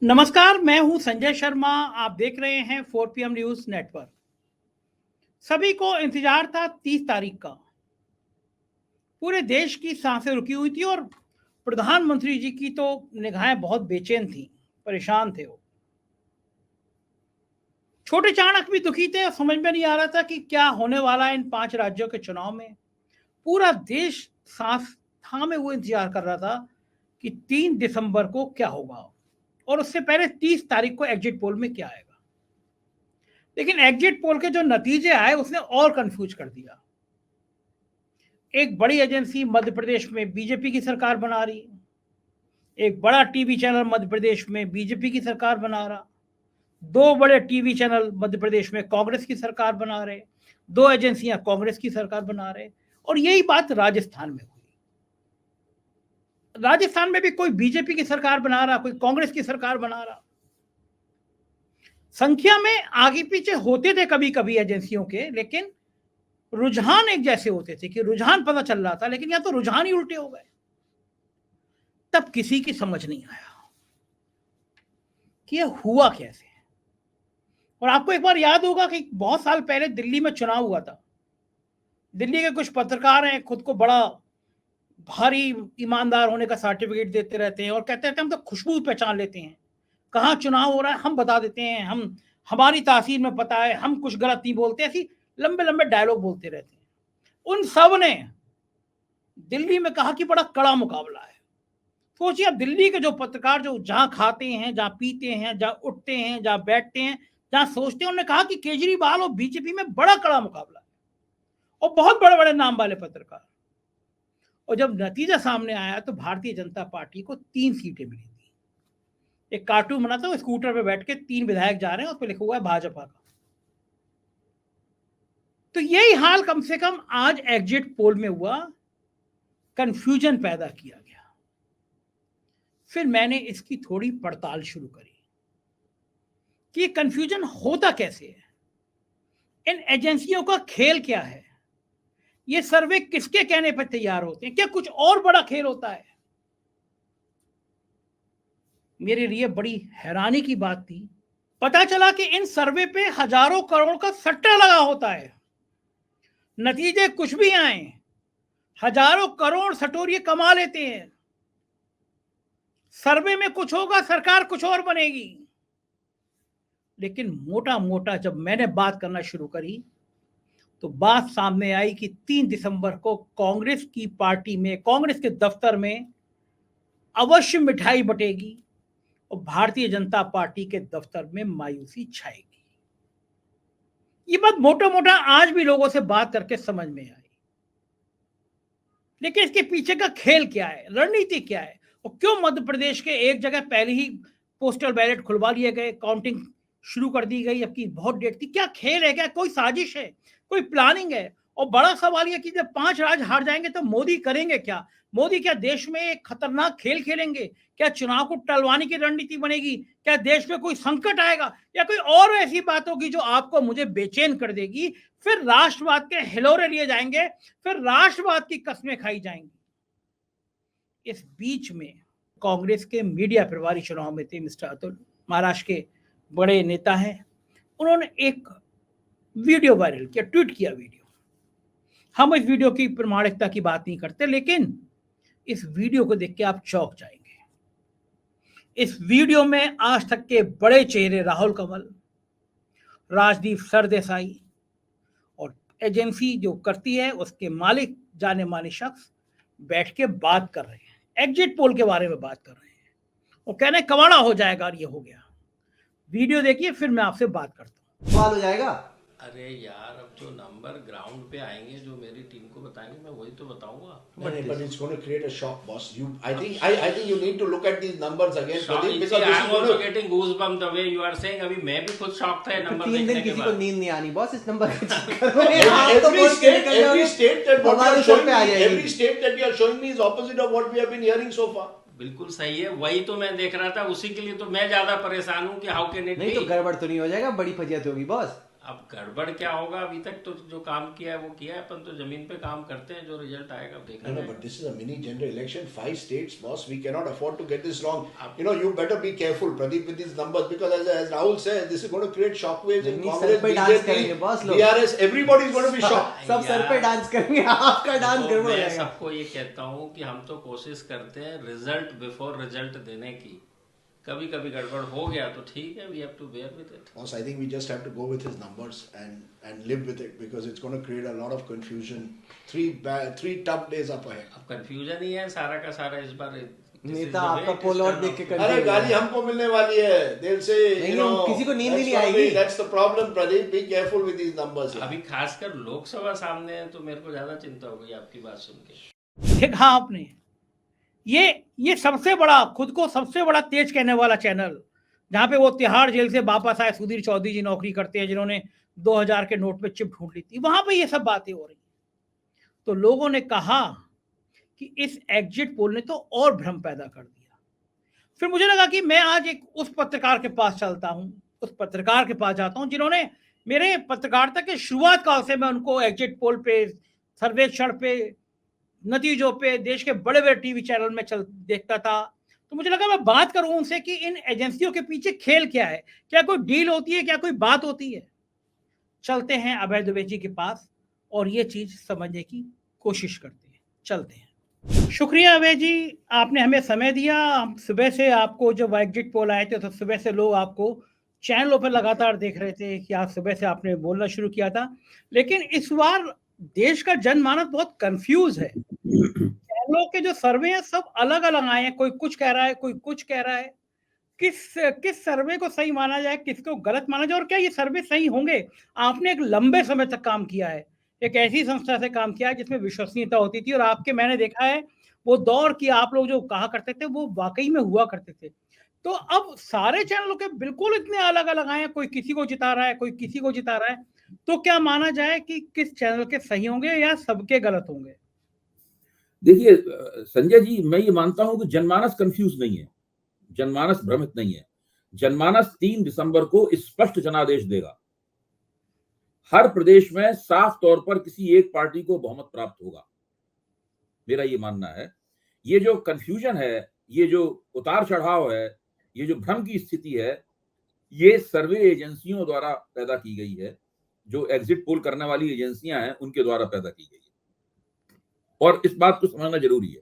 नमस्कार, मैं हूं संजय शर्मा। आप देख रहे हैं 4 PM न्यूज नेटवर्क। सभी को इंतजार था 30 तारीख का। पूरे देश की सांसें रुकी हुई थी और प्रधानमंत्री जी की तो निगाहें बहुत बेचैन थी, परेशान थे वो। छोटे चाणक्य भी दुखी थे और समझ में नहीं आ रहा था कि क्या होने वाला है इन 5 राज्यों के चुनाव में। पूरा देश सांस थामे हुए इंतजार कर रहा था कि 3 दिसंबर को क्या होगा और उससे पहले 30 तारीख को एग्जिट पोल में क्या आएगा। लेकिन एग्जिट पोल के जो नतीजे आए उसने और कंफ्यूज कर दिया। एक बड़ी एजेंसी मध्य प्रदेश में बीजेपी की सरकार बना रही, एक बड़ा टीवी चैनल मध्य प्रदेश में बीजेपी की सरकार बना रहा, 2 बड़े टीवी चैनल मध्य प्रदेश में कांग्रेस की सरकार बना रहे, 2 एजेंसियां कांग्रेस की सरकार बना रहे। और यही बात राजस्थान में हुई। राजस्थान में भी कोई बीजेपी की सरकार बना रहा, कोई कांग्रेस की सरकार बना रहा। संख्या में आगे पीछे होते थे कभी कभी एजेंसियों के, लेकिन रुझान एक जैसे होते थे कि रुझान पता चल रहा था, लेकिन यहां तो रुझान ही उल्टे हो गए। तब किसी की समझ नहीं आया कि यह हुआ कैसे। और आपको एक बार याद होगा कि बहुत साल पहले दिल्ली में चुनाव हुआ था। दिल्ली के कुछ पत्रकार हैं, खुद को बड़ा भारी ईमानदार होने का सर्टिफिकेट देते रहते हैं और कहते रहते हैं हम तो खुशबू पहचान लेते हैं, कहाँ चुनाव हो रहा है हम बता देते हैं, हम हमारी तासीर में पता है, हम कुछ गलत नहीं बोलते। ऐसी लंबे लंबे डायलॉग बोलते रहते हैं। उन सब ने दिल्ली में कहा कि बड़ा कड़ा मुकाबला है। सोचिए, दिल्ली के जो पत्रकार जो जहां खाते हैं, जहां पीते हैं, जहां उठते हैं, जहां बैठते हैं, जहां सोचते हैं, उन्होंने कहा कि केजरीवाल और बीजेपी में बड़ा कड़ा मुकाबला है और बहुत बड़े बड़े नाम वाले पत्रकार। और जब नतीजा सामने आया तो भारतीय जनता पार्टी को 3 सीटें मिली थी। एक कार्टून बना था, स्कूटर पे बैठ के 3 विधायक जा रहे हैं, उस पर लिखा हुआ है भाजपा का। तो यही हाल कम से कम आज एग्जिट पोल में हुआ, कंफ्यूजन पैदा किया गया। फिर मैंने इसकी थोड़ी पड़ताल शुरू करी कि कंफ्यूजन होता कैसे है, इन एजेंसियों का खेल क्या है, ये सर्वे किसके कहने पर तैयार होते हैं, क्या कुछ और बड़ा खेल होता है। मेरे लिए बड़ी हैरानी की बात थी। पता चला कि इन सर्वे पे हजारों करोड़ का सट्टा लगा होता है। नतीजे कुछ भी आए, हजारों करोड़ सटोरिये कमा लेते हैं। सर्वे में कुछ होगा, सरकार कुछ और बनेगी। लेकिन मोटा मोटा जब मैंने बात करना शुरू करी तो बात सामने आई कि 3 दिसंबर को कांग्रेस की पार्टी में, कांग्रेस के दफ्तर में अवश्य मिठाई बटेगी और भारतीय जनता पार्टी के दफ्तर में मायूसी छाएगी। ये बात मोटा मोटा आज भी लोगों से बात करके समझ में आई। लेकिन इसके पीछे का खेल क्या है, रणनीति क्या है, और क्यों मध्य प्रदेश के एक जगह पहले ही पोस्टल बैलेट खुलवा लिए गए, काउंटिंग शुरू कर दी गई, जबकि बहुत डेट थी। क्या खेल है, क्या कोई साजिश है, कोई प्लानिंग है। और बड़ा सवाल यह कि जब 5 राज्य हार जाएंगे तो मोदी करेंगे क्या। मोदी क्या देश में एक खतरनाक खेल खेलेंगे, क्या चुनाव को टलवाने की रणनीति बनेगी, क्या देश में कोई संकट आएगा, या कोई और ऐसी बात होगी जो आपको मुझे बेचैन कर देगी। फिर राष्ट्रवाद के हिलोरे लिए जाएंगे, फिर राष्ट्रवाद की कस्में खाई जाएंगी। इस बीच में कांग्रेस के मीडिया प्रभारी चुनाव में थे मिस्टर अतुल, महाराष्ट्र के बड़े नेता हैं। उन्होंने एक वीडियो वायरल किया, ट्वीट किया वीडियो। हम इस वीडियो की प्रामाणिकता की बात नहीं करते, लेकिन इस वीडियो को देख के आप चौंक जाएंगे। इस वीडियो में आज तक के बड़े चेहरे राहुल कंवल, राजदीप सरदेसाई और एजेंसी जो करती है उसके मालिक जाने माने शख्स बैठ के बात कर रहे हैं, एग्जिट पोल के बारे में बात कर रहे हैं। वो कह रहे हैं कवाड़ा हो जाएगा और ये हो गया। वीडियो देखिए, फिर मैं आपसे बात करता हूँ। सवाल हो जाएगा। अरे यार, अब जो नंबर ग्राउंड पे आएंगे, जो मेरी टीम को बताएंगे, मैं वही तो बताऊंगा। But it's going to create a shock, boss. I think you need to look at these numbers again, Pradeep, because I this am is also going to. getting goosebumps the way you are saying. अभी मैं भी खुद shock था ये number 3 दिन देखने के किसी को बाद। नींद नहीं आनी बॉस इस नंबर के चक्कर में। आप तो बोल के निकल जाओगे, every state that what you हमारे are सर showing पे आ me, जाएगी। every state that you are showing me is opposite of what we have been hearing so far. बिल्कुल सही है, वही तो मैं देख रहा था। उसी के लिए तो मैं ज्यादा परेशान हूँ कि हाउ कैन इट नहीं तो बी। गड़बड़ तो नहीं हो जाएगा, बड़ी फजियत होगी बॉस। अब गड़बड़ क्या होगा, अभी तक तो जो काम किया है वो किया है, अपन तो जमीन पे काम करते हैं, जो रिजल्ट आएगा देखा No, जाएगा। but this is a mini general election. 5 states, boss. We cannot afford to get this wrong. You know, you better be careful, Pradeep, with these numbers because, as Rahul says, this is going to create shockwaves in नहीं, Congress, sir पे dance करेंगे BJP, boss लोग। DRS. Everybody is going to be shocked. सब sir पे dance करेंगे, आपका dance तो गड़बड़ हो मैं जाएगा। सबको ये कहता हूँ कि हम तो कोशिश करते हैं रिजल्ट बिफोर रिजल्ट देने की। कभी कभी गड़बड़ हो गया तो ठीक है, we have to bear with it. Boss, I think we just have to go with his numbers and live with it because it's going to create a lot of confusion. Three tough days up ahead. अब confusion ही है सारा का सारा इस बार। नेता आपका पोल और देख के अरे गाली हमको मिलने वाली है, they'll say, नहीं, you know, किसी को नींद ही that's नहीं gonna आएगी। be- That's the problem, Pradeep. Be careful with these numbers. अभी खासकर लोकसभा सामने है तो मेरे को ज्यादा चिंता हो गई आपकी बात सुन के। ठीक, हाँ, आपने ये सबसे बड़ा, खुद को सबसे बड़ा तेज कहने वाला चैनल, जहां पे वो तिहाड़ जेल से वापस आए सुधीर चौधरी जी नौकरी करते हैं, जिन्होंने 2000 के नोट पे चिप ढूंढ ली थी, वहां पे ये सब बातें हो रही। तो लोगों ने कहा कि इस एग्जिट पोल ने तो और भ्रम पैदा कर दिया। फिर मुझे लगा कि मैं आज एक उस पत्रकार के पास चलता हूं, उस पत्रकार के पास जाता हूं जिन्होंने मेरे पत्रकारिता के शुरुआत काल से मैं उनको एग्जिट पोल पे, सर्वेक्षण पे, नतीजों पे, देश के बड़े बड़े टीवी चैनल में देखता था। तो मुझे लगा मैं बात करूं उनसे कि इन एजेंसियों के पीछे खेल क्या है, क्या कोई डील होती है, क्या कोई बात होती है। चलते हैं अभय दुबे जी के पास और ये चीज समझने की कोशिश करते हैं। चलते हैं। शुक्रिया अभय जी, आपने हमें समय दिया। हम सुबह से आपको जब एग्जिट पोल आए थे तो सुबह से लोग आपको चैनलों पर लगातार देख रहे थे कि आज सुबह से आपने बोलना शुरू किया था। लेकिन इस बार देश का जनमानस बहुत कंफ्यूज है। चैनलों के जो सर्वे हैं सब अलग अलग आए हैं, कोई कुछ कह रहा है, कोई कुछ कह रहा है। किस सर्वे को सही माना जाए, किसको गलत माना जाए, और क्या ये सर्वे सही होंगे? आपने एक लंबे समय तक काम किया है, एक ऐसी संस्था से काम किया है जिसमें विश्वसनीयता होती थी, और आपके मैंने देखा है वो दौर की आप लोग जो कहा करते थे वो वाकई में हुआ करते थे। तो अब सारे चैनलों के बिल्कुल इतने अलग अलग आए हैं, कोई किसी को जिता रहा है, कोई किसी को जिता रहा है। तो क्या माना जाए कि किस चैनल के सही होंगे या सबके गलत होंगे? देखिए संजय जी, मैं ये मानता हूं कि जनमानस कंफ्यूज नहीं है, जनमानस भ्रमित नहीं है। जनमानस 3 दिसंबर को स्पष्ट जनादेश देगा। हर प्रदेश में साफ तौर पर किसी एक पार्टी को बहुमत प्राप्त होगा, मेरा ये मानना है। ये जो कंफ्यूजन है, ये जो उतार चढ़ाव है, ये जो भ्रम की स्थिति है, ये सर्वे एजेंसियों द्वारा पैदा की गई है। जो एग्जिट पोल करने वाली एजेंसियां हैं उनके द्वारा पैदा की गई है, और इस बात को समझना जरूरी है।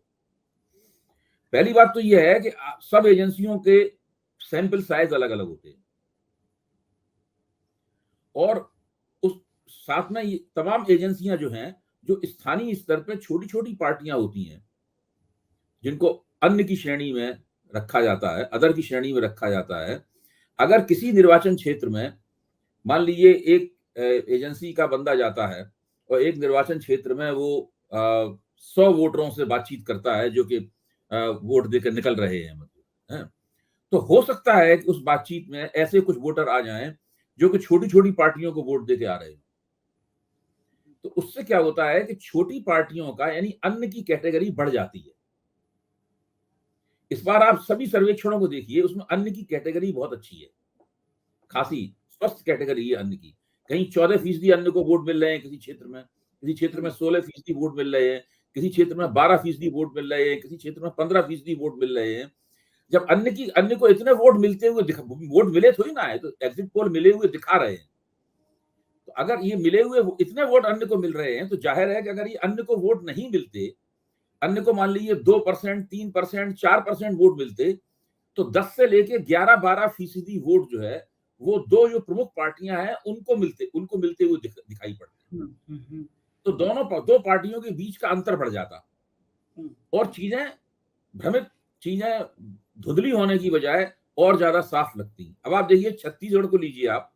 पहली बात तो यह है कि सब एजेंसियों के सैंपल साइज अलग अलग होते हैं, और उस साथ में ये तमाम एजेंसियां जो हैं, जो स्थानीय स्तर पर छोटी छोटी पार्टियां होती हैं, जिनको अन्य की श्रेणी में रखा जाता है, अदर की श्रेणी में रखा जाता है। अगर किसी निर्वाचन क्षेत्र में मान लीजिए एक एजेंसी का बंदा जाता है और एक निर्वाचन क्षेत्र में वो 100 वोटरों से बातचीत करता है जो कि वोट देकर निकल रहे हैं, मतलब है, तो हो सकता है कि उस बातचीत में ऐसे कुछ वोटर आ जाएं जो कि छोटी छोटी पार्टियों को वोट देके आ रहे हैं। तो उससे क्या होता है कि छोटी पार्टियों का यानी अन्य की कैटेगरी बढ़ जाती है। इस बार आप सभी सर्वेक्षणों को देखिए, उसमें अन्य की कैटेगरी बहुत अच्छी है, खासी स्वस्थ कैटेगरी है अन्य की। कहीं 14% अन्य को वोट मिल रहे हैं किसी क्षेत्र में 16% वोट मिल रहे हैं, किसी क्षेत्र में 12% वोट मिल रहे हैं, किसी क्षेत्र में 15% वोट मिल रहे हैं। जब अन्य को इतने वोट मिलते हुए वोट मिले थोड़ी ना है, तो एग्जिट पोल मिले हुए दिखा रहे हैं। तो अगर ये मिले हुए इतने वोट अन्य को मिल रहे हैं तो जाहिर है कि अगर ये अन्य को वोट नहीं मिलते, अन्य को मान लीजिए 2%, 3%, 4% वोट मिलते, तो 10 से लेके 11-12% वोट जो है वो दो जो प्रमुख पार्टियां हैं उनको मिलते हुए दिखाई पड़ते हैं। तो दो पार्टियों के बीच का अंतर बढ़ जाता और चीजें धुंधली होने की बजाय और ज्यादा साफ लगती। अब आप देखिए छत्तीसगढ़ को लीजिए, आप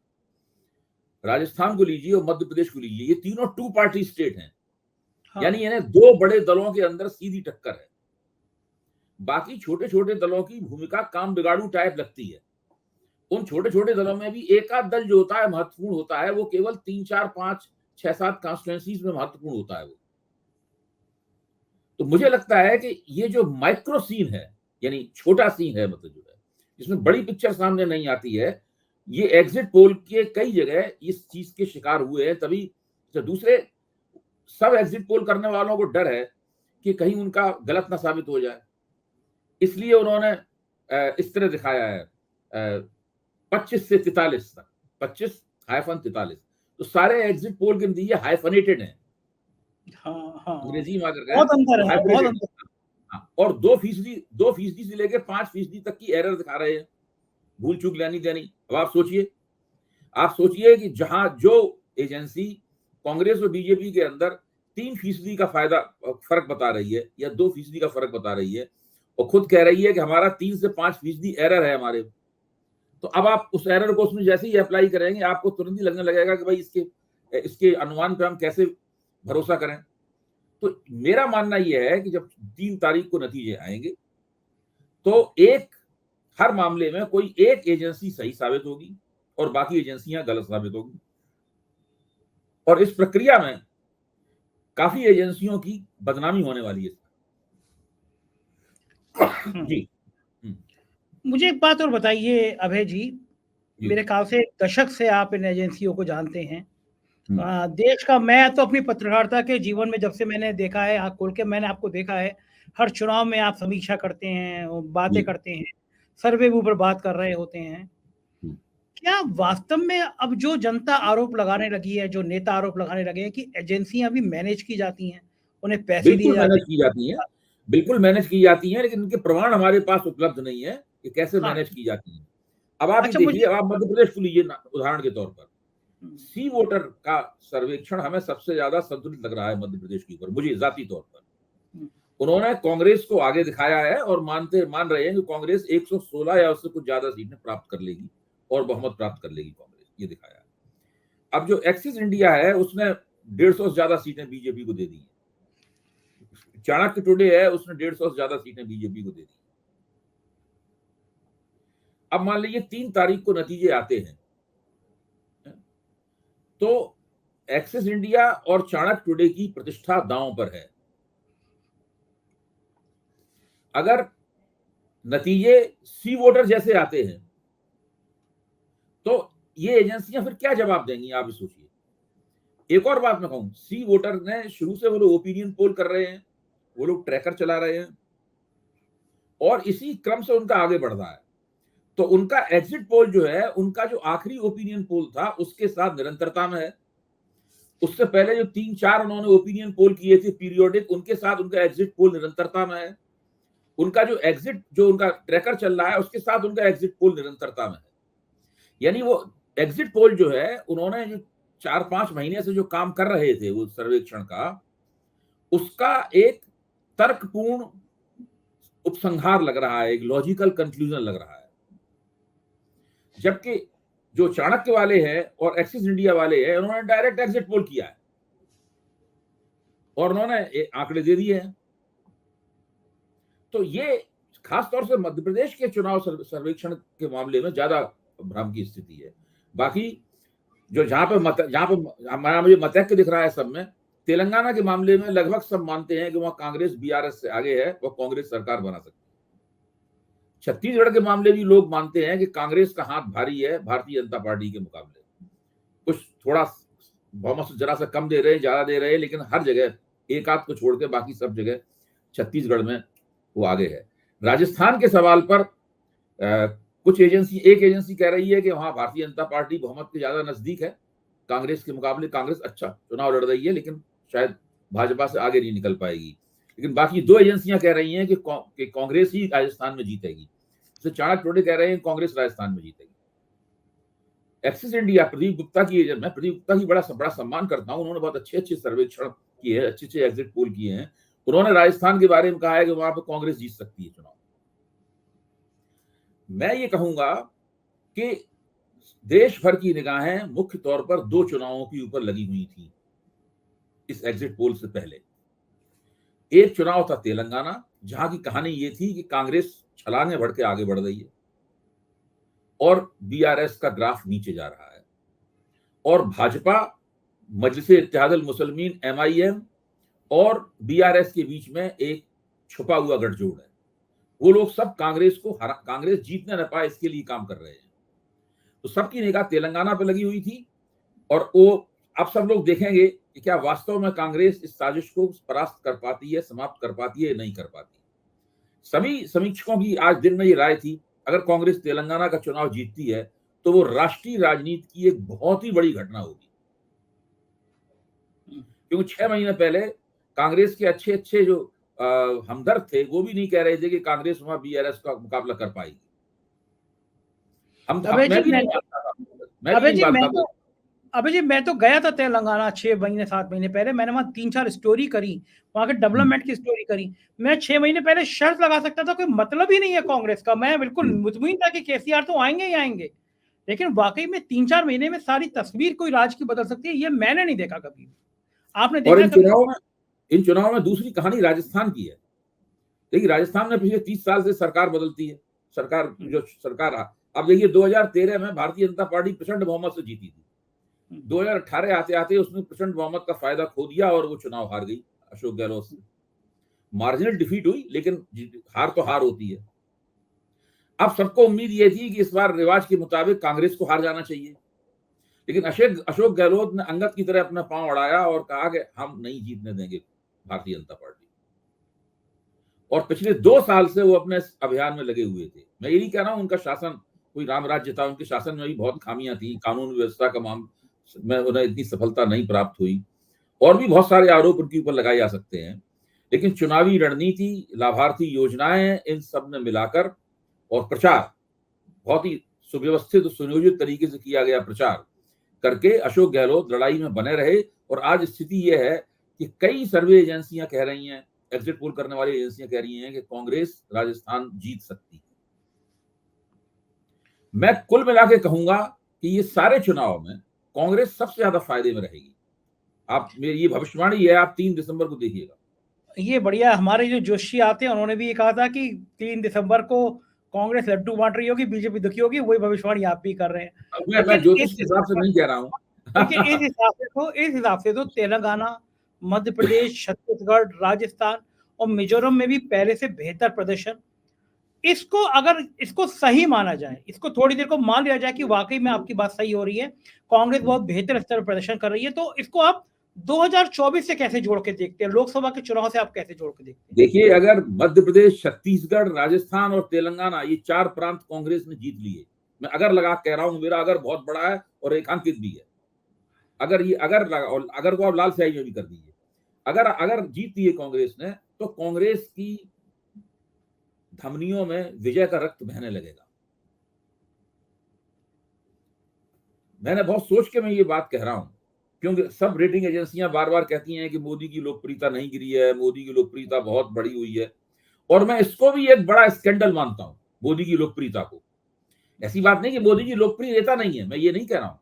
राजस्थान को लीजिए और मध्य प्रदेश को लीजिए, ये तीनों 2 पार्टी स्टेट हैं। हाँ। यानी इन्हें 2 बड़े दलों के अंदर सीधी टक्कर है। बाकी छोटे छोटे दलों की भूमिका काम बिगाड़ू टाइप लगती है। उन छोटे छोटे दलों में भी एक आध दल जो होता है महत्वपूर्ण होता है, वो केवल 3, 4, 5, 6, 7 कॉन्स्टिट्यूएंसीज में महत्वपूर्ण होता है वो। तो मुझे लगता है कि ये जो माइक्रो सीन है, यानी छोटा सीन है, मतलब जो है जिसमें बड़ी पिक्चर सामने नहीं आती है, ये एग्जिट पोल के कई जगह इस चीज के शिकार हुए हैं। तभी तो दूसरे सब एग्जिट पोल करने वालों को डर है कि कहीं उनका गलत ना साबित हो जाए, इसलिए उन्होंने इस तरह दिखाया है 25 से 43 तक, 25-43। तो सारे एग्जिट पोल के नतीजे हाइफनेटेड हैं। हाँ हाँ, अंग्रेजी में अगर बहुत अंतर है, बहुत हाइफनेटेड, अंतर। हाँ, और 2% से लेकर 5% तक की एरर दिखा रहे हैं, भूल चूक लेनी देनी। अब आप सोचिए कि जहां जो एजेंसी कांग्रेस और बीजेपी के अंदर 3% का फर्क बता रही है या 2% का फर्क बता रही है और खुद कह रही है कि हमारा 3 से 5% एरर है हमारे, तो अब आप उस एरर को उसमें जैसे ही अप्लाई करेंगे आपको तुरंत ही लगने लगेगा कि भाई इसके अनुमान पे हम कैसे भरोसा करें। तो मेरा मानना यह है कि जब 3 तारीख को नतीजे आएंगे तो हर मामले में कोई एक एजेंसी सही साबित होगी और बाकी एजेंसियां गलत साबित होगी, और इस प्रक्रिया में काफी एजेंसियों की बदनामी होने वाली है। जी, मुझे एक बात और बताइए अभय जी, मेरे ख्याल से दशक से आप इन एजेंसियों को जानते हैं। देश का, मैं तो अपनी पत्रकारिता के जीवन में जब से मैंने देखा है, आँख खोल के मैंने आपको देखा है, हर चुनाव में आप समीक्षा करते हैं, बातें करते हैं, सर्वे के ऊपर बात कर रहे होते हैं। क्या वास्तव में अब जो जनता आरोप लगाने लगी है, जो नेता आरोप लगाने लगे हैं कि एजेंसियां भी मैनेज की जाती हैं, उन्हें पैसे दिए जाते मैनेज की जाती हैं, बिल्कुल मैनेज की जाती हैं, लेकिन उनके प्रमाण हमारे पास उपलब्ध नहीं है कि कैसे मैनेज की जाती हैं। अब आप देखिए, अब आप मध्य प्रदेश को लीजिए उदाहरण के तौर पर, सी वोटर का सर्वेक्षण हमें सबसे ज्यादा संतुलित लग रहा है मध्य प्रदेश के ऊपर, मुझे जाती तौर पर। उन्होंने कांग्रेस को आगे दिखाया है और मान रहे हैं कि कांग्रेस 116 या उससे कुछ ज्यादा सीटें प्राप्त कर लेगी और बहुमत प्राप्त कर लेगी कांग्रेस, ये दिखाया। अब जो एक्सिस इंडिया है उसने 150 से ज्यादा सीटें बीजेपी को दे दी है। चाणक्य टुडे है, उसने 150 से ज्यादा सीटें बीजेपी को दे दी। अब मान लीजिए 3 तारीख को नतीजे आते हैं तो एक्सिस इंडिया और चाणक्य टुडे की प्रतिष्ठा दांव पर है। अगर नतीजे सी वोटर जैसे आते हैं तो ये एजेंसियां फिर क्या जवाब देंगी, आप सोचिए। एक और बात मैं कहूं, सी वोटर ने शुरू से वो लोग ओपिनियन पोल कर रहे हैं, वो लोग ट्रैकर चला रहे हैं और इसी क्रम से उनका आगे बढ़ रहा है। तो उनका एग्जिट पोल जो है, उनका जो आखिरी ओपिनियन पोल था उसके साथ निरंतरता में है। उससे पहले जो 3-4 उन्होंने ओपिनियन पोल किए थे पीरियोडिक, उनके साथ उनका एग्जिट पोल निरंतरता में है। उनका जो उनका ट्रैकर चल रहा है उसके साथ उनका एग्जिट पोल निरंतरता में है। यानी वो एग्जिट पोल जो है, उन्होंने जो 4-5 महीने से जो काम कर रहे थे वो सर्वेक्षण का, उसका एक तर्कपूर्ण उपसंहार लग रहा है, एक लॉजिकल कंक्लूजन लग रहा है। जबकि जो चाणक्य वाले हैं और एक्सिस इंडिया वाले हैं, उन्होंने डायरेक्ट एग्जिट पोल किया है और उन्होंने आंकड़े दे दिए हैं। तो ये खासतौर से मध्य प्रदेश के चुनाव सर्वेक्षण के मामले में ज्यादा भ्रम की स्थिति है। बाकी जो जहां पे मुझे मतैक्य दिख रहा है सब में, तेलंगाना के मामले में लगभग सब मानते हैं कि वहां कांग्रेस बीआरएस से आगे है, वह कांग्रेस सरकार बना सकती है। छत्तीसगढ़ के मामले भी लोग मानते हैं कि कांग्रेस का हाथ भारी है भारतीय जनता पार्टी के मुकाबले। कुछ थोड़ा बहुमत जरा सा कम दे रहे हैं, ज्यादा दे रहे हैं, लेकिन हर जगह एक आध को छोड़ के बाकी सब जगह छत्तीसगढ़ में वो आगे है। राजस्थान के सवाल पर एक एजेंसी कह रही है कि वहां भारतीय जनता पार्टी बहुमत के ज्यादा नजदीक है कांग्रेस के मुकाबले, कांग्रेस अच्छा चुनाव लड़ रही है लेकिन शायद भाजपा से आगे नहीं निकल पाएगी। लेकिन बाकी 2 एजेंसियां कह रही हैं कि कांग्रेस ही राजस्थान में जीतेगी। तो चाणक्य टुडे कह रहे हैं कांग्रेस राजस्थान में जीतेगी। एक्सिस इंडिया, प्रदीप गुप्ता की एजेंट, मैं प्रदीप गुप्ता की बड़ा सम्मान करता हूं, उन्होंने बहुत अच्छे सर्वेक्षण किए हैं, अच्छे एग्जिट पोल किए हैं। उन्होंने राजस्थान के बारे में कहा है कि वहां पर कांग्रेस जीत सकती है चुनाव। मैं ये कहूंगा कि देश भर की निगाहें मुख्य तौर पर 2 चुनावों के ऊपर लगी हुई थी इस एग्जिट पोल से पहले। एक चुनाव था तेलंगाना, जहां की कहानी ये थी कि कांग्रेस छलांगे बढ़ के आगे बढ़ रही है और बीआरएस का ग्राफ नीचे जा रहा है, और भाजपा, मजलिस-ए-इत्तेहादुल मुस्लिमीन एमआईएम और बीआरएस के बीच में एक छुपा हुआ गठजोड़ है। वो लोग सब कांग्रेस जीतने न पाए इसके लिए काम कर रहे हैं। तो सबकी निगाह तेलंगाना पे लगी हुई थी। और वो अब सब लोग देखेंगे कि क्या वास्तव में कांग्रेस इस साजिश को परास्त कर पाती है, समाप्त कर पाती है, नहीं कर पाती। सभी समीक्षकों की आज दिन में ये राय थी, अगर कांग्रेस तेलंगाना का चुनाव जीतती है तो वो राष्ट्रीय राजनीति की एक बहुत ही बड़ी घटना होगी। क्योंकि 6 महीने पहले कांग्रेस के अच्छे अच्छे जो हमदर्द थे वो भी नहीं कह रहे थे कि कांग्रेस वहां बीआरएस का मुकाबला कर पाएगी। अबे जी मैं तो गया था तेलंगाना 6 महीने 7 महीने पहले। मैंने वहां 3-4 स्टोरी करी, वहां के डेवलपमेंट की स्टोरी करी। मैं 6 महीने पहले शर्त लगा सकता था कोई मतलब ही नहीं है कांग्रेस का। मैं बिल्कुल मुतमईन था कि केसीआर तो आएंगे ही आएंगे, लेकिन वाकई में 3-4 महीने में सारी तस्वीर कोई राज की बदल सकती है, ये मैंने नहीं देखा कभी। आपने देखा? और इन चुनाव में दूसरी कहानी राजस्थान की है। देखिए, राजस्थान में पिछले 30 साल से सरकार बदलती है। सरकार अब देखिए 2013 में भारतीय जनता पार्टी प्रचंड बहुमत से जीती थी। 2018 आते आते उसने प्रचंड बहुमत का फायदा खो दिया और वो चुनाव हार गई अशोक गहलोत से। मार्जिनल डिफीट हुई, लेकिन हार तो हार होती है। अब सबको उम्मीद ये थी कि इस बार रिवाज के मुताबिक कांग्रेस को हार जाना चाहिए, लेकिन अशोक गहलोत ने अंगद की तरह अपना पांव अड़ाया और कहा कि हम नहीं जीतने देंगे भारतीय जनता पार्टी। और पिछले 2 साल से वो अपने अभियान में लगे हुए थे। मैं ये नहीं कह रहा हूं उनका शासन कोई राम राज्य था, उनके शासन में भी बहुत खामियां थी, कानून व्यवस्था का में उन्हें इतनी सफलता नहीं प्राप्त हुई, और भी बहुत सारे आरोप उनके ऊपर लगाए जा सकते हैं। लेकिन चुनावी रणनीति, लाभार्थी योजनाएं, इन सब में मिलाकर और प्रचार, बहुत ही सुव्यवस्थित और सुनियोजित तरीके से किया गया प्रचार करके अशोक गहलोत लड़ाई में बने रहे। और आज स्थिति यह है कि कई सर्वे एजेंसियां कह रही हैं, एग्जिट पोल करने वाली एजेंसियां कह रही हैं कि कांग्रेस राजस्थान जीत सकती है। मैं कुल मिला के कहूंगा कि ये सारे चुनाव में कांग्रेस सबसे ज्यादा फायदे में रहेगी। आप मेरी ये भविष्यवाणी है, आप 3 दिसंबर को देखिएगा। ये बढ़िया। हमारे जो जोशी आते हैं उन्होंने भी ये कहा था कि 3 दिसंबर को कांग्रेस लड्डू बांट रही होगी, बीजेपी दुखी होगी। वही भविष्यवाणी आप भी कर रहे हैं। मैं ज्योतिष के हिसाब से नहीं कह रहा हूँ। देखिए, इस हिसाब से तो तेलंगाना, मध्य प्रदेश, छत्तीसगढ़, राजस्थान और मिजोरम में भी पहले से बेहतर प्रदर्शन। इसको अगर इसको सही माना जाए, इसको थोड़ी देर को मान लिया जाए कि वाकई में आपकी बात सही हो रही है, कांग्रेस बहुत बेहतर स्तर पर प्रदर्शन कर रही है, तो इसको आप 2024 से कैसे जोड़ के देखते हैं? लोकसभा के चुनाव से आप कैसे जोड़ के देखते हैं? देखिए, अगर मध्य प्रदेश, छत्तीसगढ़, राजस्थान और तेलंगाना, ये 4 प्रांत कांग्रेस ने जीत लिए, मैं अगर लगा कह रहा हूं, मेरा अगर बहुत बड़ा है और रेखांकित भी है। अगर को आप लाल स्याही में भी कर दीजिए, अगर जीती है कांग्रेस ने, तो कांग्रेस की धमनियों में विजय का रक्त बहने लगेगा। मैंने बहुत सोच के मैं ये बात कह रहा हूं, क्योंकि सब रेटिंग एजेंसियां बार बार कहती हैं कि मोदी की लोकप्रियता नहीं गिरी है, मोदी की लोकप्रियता बहुत बढ़ी हुई है। और मैं इसको भी एक बड़ा स्कैंडल मानता हूं, मोदी की लोकप्रियता को। ऐसी बात नहीं कि मोदी जी लोकप्रिय नेता नहीं है, मैं ये नहीं कह रहा हूं।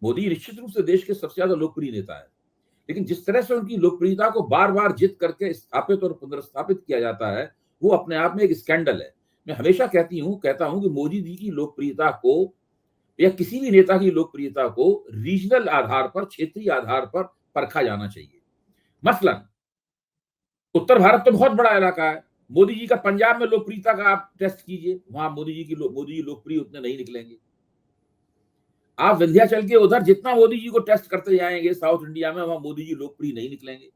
मोदी निश्चित रूप से देश के सबसे ज्यादा लोकप्रिय नेता है, लेकिन जिस तरह से उनकी लोकप्रियता को बार बार जित करके स्थापित और पुनर्स्थापित किया जाता है, वो अपने आप में एक स्कैंडल है। मैं हमेशा कहता हूं कि मोदी जी की लोकप्रियता को या किसी भी नेता की लोकप्रियता को रीजनल आधार पर, क्षेत्रीय आधार पर परखा जाना चाहिए। मसलन उत्तर भारत तो बहुत बड़ा इलाका है, मोदी जी का पंजाब में लोकप्रियता का आप टेस्ट कीजिए, वहां मोदी जी लोकप्रिय उतने नहीं निकलेंगे। आप विंध्याचल के उधर जितना मोदी जी को टेस्ट करते जाएंगे साउथ इंडिया में, वहां मोदी जी लोकप्रिय नहीं निकलेंगे।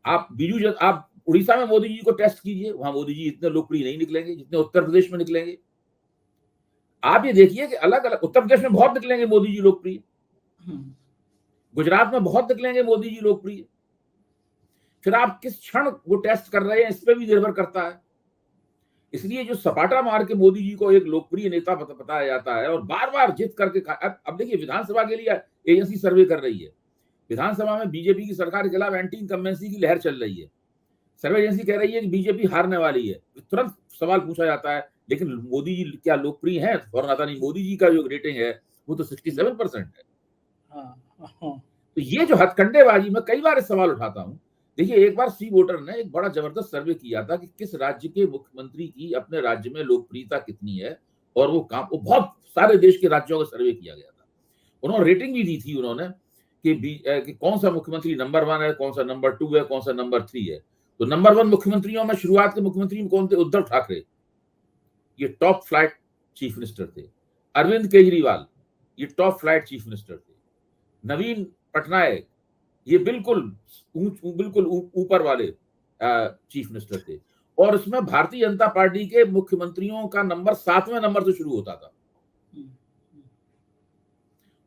आप उड़ीसा में मोदी जी को टेस्ट कीजिए, वहां मोदी जी इतने लोकप्रिय नहीं निकलेंगे जितने उत्तर प्रदेश में निकलेंगे। आप ये देखिए कि अलग अलग, उत्तर प्रदेश में बहुत निकलेंगे मोदी जी लोकप्रिय, गुजरात में बहुत निकलेंगे मोदी जी लोकप्रिय। फिर आप किस क्षण वो टेस्ट कर रहे हैं, इस पर भी निर्भर करता है। इसलिए जो सपाटा मार के मोदी जी को एक लोकप्रिय नेता बताया जाता है और बार बार जित करके, अब देखिए विधानसभा के लिए एजेंसी सर्वे कर रही है, विधानसभा में बीजेपी की सरकार के खिलाफ एंटी इनकम्बेंसी की लहर चल रही है। सर्वे एजेंसी कह रही है कि बीजेपी हारने वाली है। तुरंत सवाल पूछा जाता है, लेकिन मोदी जी क्या लोकप्रिय हैं? फौरन आता नहीं, मोदी जी का जो रेटिंग है वो तो 67% है। तो ये जो हथकंडेबाजी, मैं कई बार इस सवाल उठाता हूं। देखिए, एक बार सी वोटर ने एक बड़ा जबरदस्त सर्वे किया था कि किस राज्य के मुख्यमंत्री की अपने राज्य में लोकप्रियता कितनी है, और वो बहुत सारे देश के राज्यों का सर्वे किया गया था। उन्होंने रेटिंग भी दी थी उन्होंने कि कौन सा मुख्यमंत्री नंबर 1 है, कौन सा नंबर 2 है, कौन सा नंबर 3 है। तो नंबर 1 मुख्यमंत्रियों में शुरुआत के मुख्यमंत्री कौन थे? उद्धव ठाकरे, ये टॉप फ्लाइट चीफ मिनिस्टर थे। अरविंद केजरीवाल ये टॉप फ्लाइट चीफ मिनिस्टर थे, नवीन पटनायक ये बिल्कुल ऊपर वाले चीफ मिनिस्टर थे, और उसमें भारतीय जनता पार्टी के मुख्यमंत्रियों का नंबर 7वें नंबर से शुरू होता था।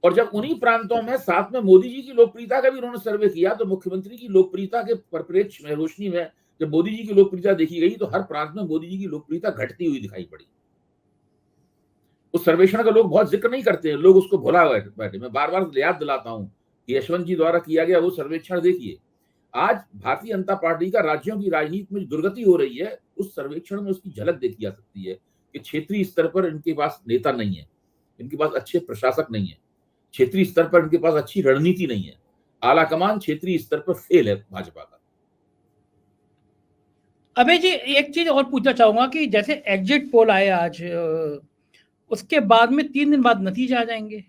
और जब उन्हीं प्रांतों में साथ में मोदी जी की लोकप्रियता का भी उन्होंने सर्वे किया, तो मुख्यमंत्री की लोकप्रियता के परिप्रेक्ष्य में, रोशनी में जब मोदी जी की लोकप्रियता देखी गई, तो हर प्रांत में मोदी जी की लोकप्रियता घटती हुई दिखाई पड़ी। उस सर्वेक्षण का लोग बहुत जिक्र नहीं करते हैं, लोग उसको भुला बैठे। मैं बार बार याद दिलाता हूं कि यशवंत जी द्वारा किया गया वो सर्वेक्षण देखिए। आज भारतीय जनता पार्टी का राज्यों की राजनीति में दुर्गति हो रही है, उस सर्वेक्षण में उसकी झलक देखी जा सकती है कि क्षेत्रीय स्तर पर इनके पास नेता नहीं है, इनके पास अच्छे प्रशासक नहीं है, क्षेत्रीय स्तर पर इनके पास अच्छी रणनीति नहीं है, आला कमान क्षेत्रीय स्तर पर फेल है भाजपा का। अबे जी एक चीज और पूछना चाहूंगा कि जैसे एग्जिट पोल आए आज, उसके बाद में 3 दिन बाद नतीजे आ जाएंगे,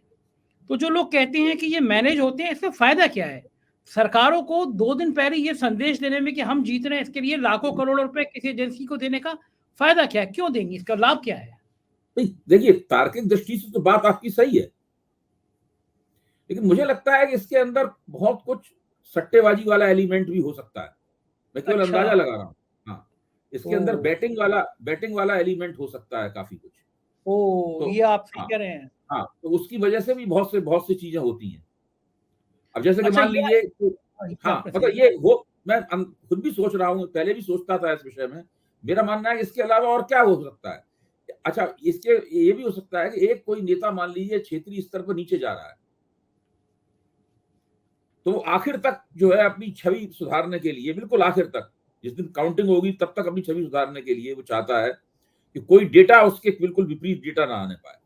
तो जो लोग कहते हैं कि ये मैनेज होते हैं, इससे फायदा क्या है? सरकारों को 2 दिन पहले ये संदेश देने में कि हम जीत रहे हैं, इसके लिए लाखों करोड़ रुपए किसी एजेंसी को देने का फायदा क्या है? क्यों देंगे? इसका लाभ क्या है? देखिए, तार्किक दृष्टि से तो बात आपकी सही है, लेकिन मुझे लगता है कि इसके अंदर बहुत कुछ सट्टेबाजी वाला एलिमेंट भी हो सकता है। मैं केवल अंदाजा लगा रहा हूँ। हाँ, इसके अंदर बैटिंग वाला एलिमेंट हो सकता है काफी कुछ। तो ये आप सही कह रहे हैं। हाँ, तो उसकी वजह से भी बहुत सी चीजें होती हैं। अब जैसे कि अच्छा, मान लीजिए, हाँ, मतलब ये वो मैं खुद भी सोच रहा हूँ, पहले भी सोचता था इस विषय में। मेरा मानना है इसके अलावा और क्या हो सकता है। अच्छा, इसके ये भी हो सकता है कि एक कोई नेता मान लीजिए क्षेत्रीय स्तर पर नीचे जा रहा है, तो आखिर तक जो है अपनी छवि सुधारने के लिए, बिल्कुल आखिर तक, जिस दिन काउंटिंग होगी तब तक अपनी छवि सुधारने के लिए वो चाहता है कि कोई डेटा उसके बिल्कुल विपरीत डेटा ना आने पाए।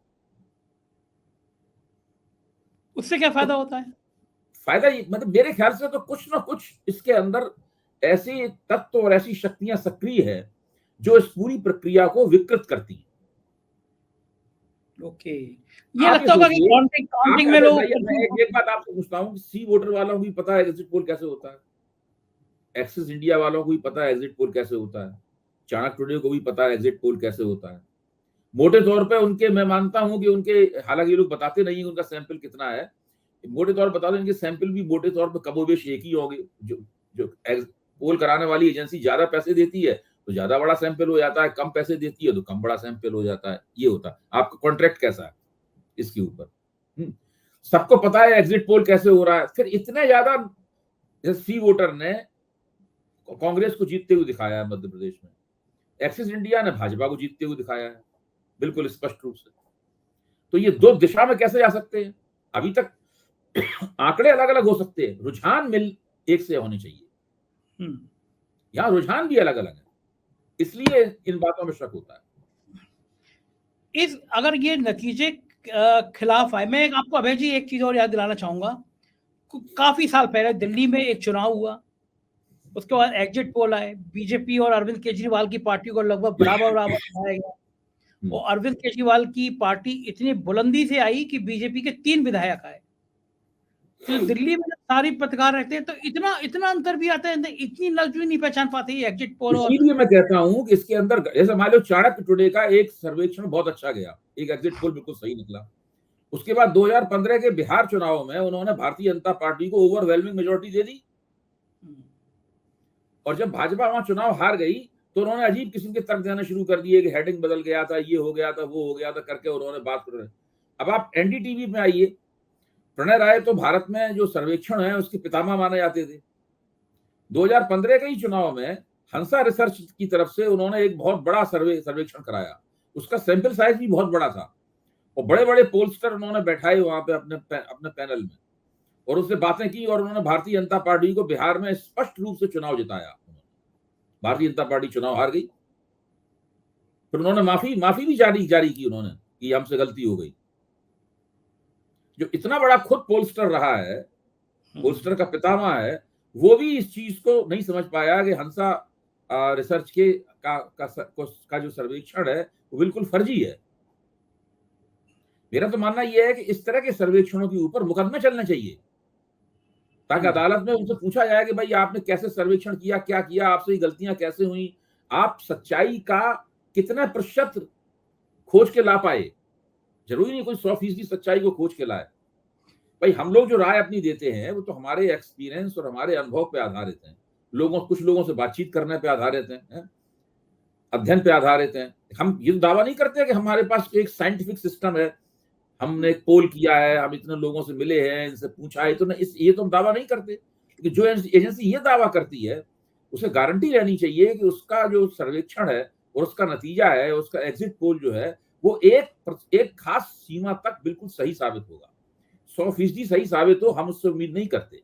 उससे क्या फायदा होता है? फायदा मतलब मेरे ख्याल से तो कुछ ना कुछ इसके अंदर ऐसे तत्व और ऐसी शक्तियां सक्रिय है जो इस पूरी प्रक्रिया को विकृत करती हैं। ओके, ये लगता होगा कि काउंटिंग में लोग। एक बात आपसे पूछता हूँ, सी वोटर वालों को भी पता है एग्जिट पोल कैसे होता है, एक्सिस इंडिया वालों को भी पता है एग्जिट पोल कैसे होता है, चाणक्य टुडे को भी पता है एग्जिट पोल कैसे होता है। मोटे तौर पे उनके, मैं मानता हूं कि उनके, हालांकि ये लोग बताते नहीं उनका सैंपल कितना है, मोटे तौर पर बता दें इनके सैंपल भी मोटे तौर पर कमोबेश एक ही होंगे। जो पोल कराने वाली एजेंसी ज्यादा पैसे देती है तो ज्यादा बड़ा सैंपल हो जाता है, कम पैसे देती है तो कम बड़ा सैंपल हो जाता है। ये होता है। आपका कॉन्ट्रैक्ट कैसा है इसके ऊपर सबको पता है एग्जिट पोल कैसे हो रहा है। फिर इतने ज्यादा सी वोटर ने कांग्रेस को जीतते हुए दिखाया है मध्य प्रदेश में, एक्सिस इंडिया ने भाजपा को जीतते हुए दिखाया है बिल्कुल स्पष्ट रूप से। तो ये दो दिशा में कैसे जा सकते हैं? अभी तक आंकड़े अलग अलग हो सकते हैं, रुझान मिल एक से होने चाहिए। यहाँ रुझान भी अलग अलग है, इसलिए इन बातों में शक होता है। अगर ये नतीजे खिलाफ आए, मैं आपको अभय जी एक चीज और याद दिलाना चाहूंगा। काफी साल पहले दिल्ली में एक चुनाव हुआ, उसके बाद एग्जिट पोल आए, बीजेपी और अरविंद केजरीवाल की पार्टी को लगभग बराबर बनाया गया। और अरविंद केजरीवाल की पार्टी इतनी बुलंदी से आई कि बीजेपी के 3 विधायक आए। तो दिल्ली में सारे पत्रकार रहते हैं, तो इतना अंतर भी आता है, इतनी नजर नहीं पहचान पाते एग्जिट पोल। इसीलिए मैं कहता हूं कि इसके अंदर, जैसे मान लो चाणक्य टुडे का एक सर्वेक्षण बहुत अच्छा गया, एक एग्जिट पोल बिल्कुल सही निकला। उसके बाद 2015 के बिहार चुनाव में उन्होंने भारतीय जनता पार्टी को ओवरवेलमिंग मेजोरिटी दे दी, और जब भाजपा वहां चुनाव हार गई तो उन्होंने अजीब किस्म के तर्क देना शुरू कर दिए कि हेडिंग बदल गया था, ये हो गया था, वो हो गया था करके उन्होंने बात कर। अब आप एनडीटीवी में आइए, प्रणय राय तो भारत में जो सर्वेक्षण है उसके पितामह माने जाते थे। 2015 के ही चुनाव में हंसा रिसर्च की तरफ से उन्होंने एक बहुत बड़ा सर्वेक्षण कराया, उसका सैंपल साइज भी बहुत बड़ा था, और बड़े बड़े पोलस्टर उन्होंने बैठाए वहां पे अपने पैनल में, और उससे बातें की, और उन्होंने भारतीय जनता पार्टी को बिहार में स्पष्ट रूप से चुनाव जिताया। भारतीय जनता पार्टी चुनाव हार गई, फिर उन्होंने माफी भी जारी की उन्होंने कि हमसे गलती हो गई। जो इतना बड़ा खुद पोलस्टर रहा है, पोलस्टर का पितामह है, वो भी इस चीज को नहीं समझ पाया कि हंसा रिसर्च का जो सर्वेक्षण है वो बिल्कुल फर्जी है। मेरा तो मानना यह है कि इस तरह के सर्वेक्षणों के ऊपर मुकदमे चलने चाहिए, ताकि अदालत में उनसे पूछा जाए कि भाई आपने कैसे सर्वेक्षण किया, क्या किया, आपसे गलतियां कैसे हुई, आप सच्चाई का कितना प्रतिशत खोज के ला पाए। जरूरी नहीं कोई 100% सच्चाई को खोज के लाए। भाई हम लोग जो राय अपनी देते हैं वो तो हमारे एक्सपीरियंस और हमारे अनुभव पे आधारित हैं, कुछ लोगों से बातचीत करने पे आधारित हैं, अध्ययन पे आधारित हैं। हम ये दावा नहीं करते कि हमारे पास एक साइंटिफिक सिस्टम है, हमने एक पोल किया है, हम इतने लोगों से मिले हैं, इनसे पूछा है, तो ये तो हम दावा नहीं करते। कि जो एजेंसी ये दावा करती है उसे गारंटी रहनी चाहिए कि उसका जो सर्वेक्षण है और उसका नतीजा है, उसका एग्जिट पोल जो है वो एक खास सीमा तक बिल्कुल सही साबित होगा। 100% सही साबित हो हम उससे उम्मीद नहीं करते।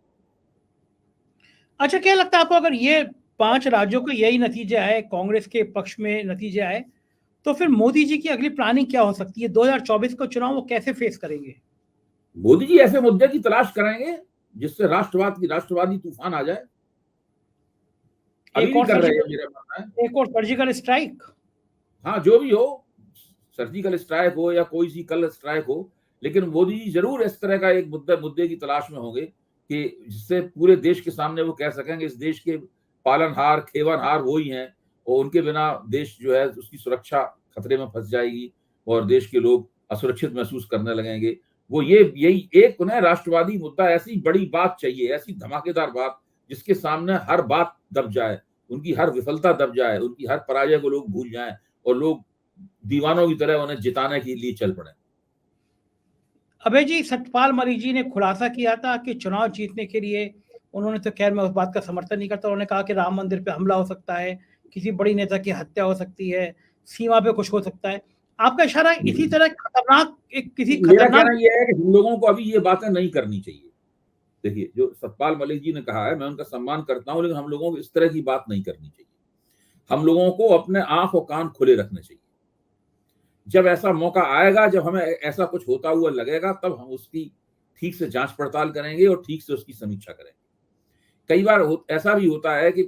अच्छा, क्या लगता है आपको, अगर ये 5 राज्यों का यही नतीजा है, कांग्रेस के पक्ष में नतीजा है, तो फिर मोदी जी की अगली प्लानिंग क्या हो सकती है? 2024 का चुनाव वो कैसे फेस करेंगे? मोदी जी ऐसे मुद्दे की तलाश करेंगे जिससे राष्ट्रवादी तूफान आ जाए। अभी नहीं कर रहे हैं, मेरा मानना है। एक और सर्जिकल स्ट्राइक, हाँ जो भी हो, सर्जिकल स्ट्राइक हो या कोई सी कल स्ट्राइक हो, लेकिन मोदी जी जरूर इस तरह का एक मुद्दे की तलाश में होंगे कि जिससे पूरे देश के सामने वो कह सकेंगे इस देश के पालनहार खेवनहार वो ही हैं और उनके बिना देश जो है उसकी सुरक्षा खतरे में फंस जाएगी और देश के लोग असुरक्षित महसूस करने लगेंगे। वो यही एक उन्हें राष्ट्रवादी मुद्दा, ऐसी बड़ी बात चाहिए, ऐसी धमाकेदार बात जिसके सामने हर बात दब जाए, उनकी हर विफलता दब जाए, उनकी हर पराजय को लोग भूल जाएं और लोग दीवानों की तरह उन्हें जिताने के लिए चल पड़े। अभय जी, सतपाल मलिक जी ने खुलासा किया था कि चुनाव जीतने के लिए उन्होंने, तो खैर मैं उस बात का समर्थन नहीं करता, उन्होंने कहा कि राम मंदिर पे हमला हो सकता है, किसी बड़ी नेता की हत्या हो सकती है, सीमा पे कुछ हो सकता है। आपका इशारा इसी तरह खतरनाक मेरा कहना यह है कि हम लोगों को अभी ये बातें नहीं करनी चाहिए। देखिए, जो सतपाल मलिक जी ने कहा है मैं उनका सम्मान करता हूं, लेकिन हम लोगों को इस तरह की बात नहीं करनी चाहिए। हम लोगों को अपने आंख और कान खुले रखने चाहिए। जब ऐसा मौका आएगा, जब हमें ऐसा कुछ होता हुआ लगेगा, तब हम उसकी ठीक से जांच पड़ताल करेंगे और ठीक से उसकी समीक्षा करेंगे। कई बार ऐसा भी होता है कि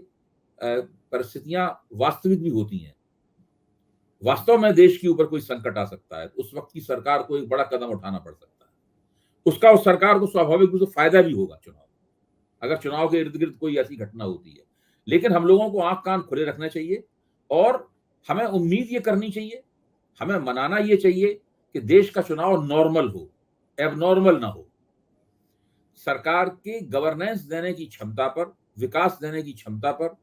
परिस्थितियां वास्तविक भी होती हैं, वास्तव में देश के ऊपर कोई संकट आ सकता है, उस वक्त की सरकार को एक बड़ा कदम उठाना पड़ सकता है। उसका उस सरकार को स्वाभाविक रूप से फायदा भी होगा चुनाव, अगर चुनाव के इर्द गिर्द कोई ऐसी घटना होती है। लेकिन हम लोगों को आंख कान खुले रखने चाहिए और हमें उम्मीद ये करनी चाहिए, हमें मनाना ये चाहिए कि देश का चुनाव नॉर्मल हो, एबनॉर्मल ना हो। सरकार के गवर्नेंस देने की क्षमता पर, विकास देने की क्षमता पर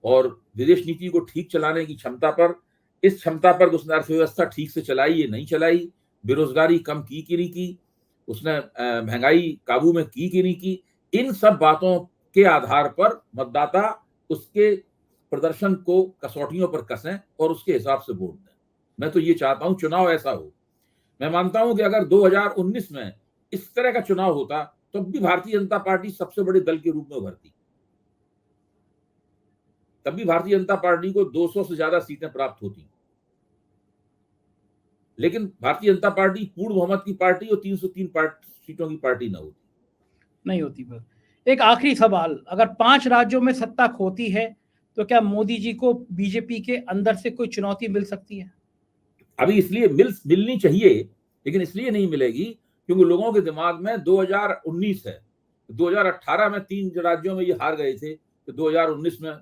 और विदेश नीति को ठीक चलाने की क्षमता पर, इस क्षमता पर उसने अर्थव्यवस्था ठीक से चलाई या नहीं चलाई, बेरोजगारी कम की कि नहीं की, उसने महंगाई काबू में की कि नहीं की, इन सब बातों के आधार पर मतदाता उसके प्रदर्शन को कसौटियों पर कसें और उसके हिसाब से वोट दें। मैं तो ये चाहता हूं चुनाव ऐसा हो। मैं मानता हूं कि अगर 2019 में इस तरह का चुनाव होता तो भी भारतीय जनता पार्टी सबसे बड़े दल के रूप में उभरती, तब भी भारतीय जनता पार्टी को 200 से ज्यादा सीटें प्राप्त होती। लेकिन भारतीय जनता पार्टी पूर्ण बहुमत की पार्टी और 303 सीटों की पार्टी नहीं होती। बस एक आखिरी सवाल, अगर 5 राज्यों में सत्ता खोती है तो क्या मोदी जी को बीजेपी के अंदर से कोई चुनौती मिल सकती है? अभी इसलिए मिलनी चाहिए, लेकिन इसलिए नहीं मिलेगी क्योंकि लोगों के दिमाग में 2019 है। 2018 में 3 राज्यों में ये हार गए थे, तो 2019 में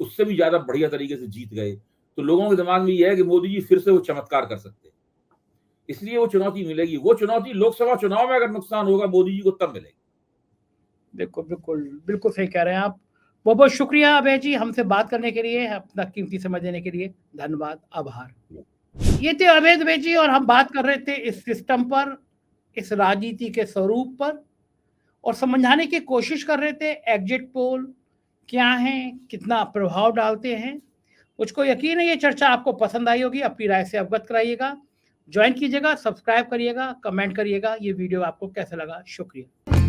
उससे भी ज्यादा बढ़िया तरीके से जीत गए। तो लोगों के दिमाग में ये है कि मोदी जी फिर से वो चमत्कार कर सकते हैं, इसलिए वो चुनौती मिलेगी। वो चुनौती लोकसभा चुनाव में अगर नुकसान होगा मोदी जी को तब मिलेगी। बिल्कुल सही कह रहे हैं आप। बहुत बहुत शुक्रिया अभय जी, हमसे बात करने के लिए, अपना कीमती समय देने के लिए धन्यवाद, आभार। ये थे अभय दुबे जी और हम बात कर रहे थे इस सिस्टम पर, इस राजनीति के स्वरूप पर, और समझाने की कोशिश कर रहे थे एग्जिट पोल क्या है, कितना प्रभाव डालते हैं। मुझको यकीन है ये चर्चा आपको पसंद आई होगी, अपनी राय से अवगत कराइएगा, ज्वाइन कीजिएगा, सब्सक्राइब करिएगा, कमेंट करिएगा ये वीडियो आपको कैसा लगा। शुक्रिया।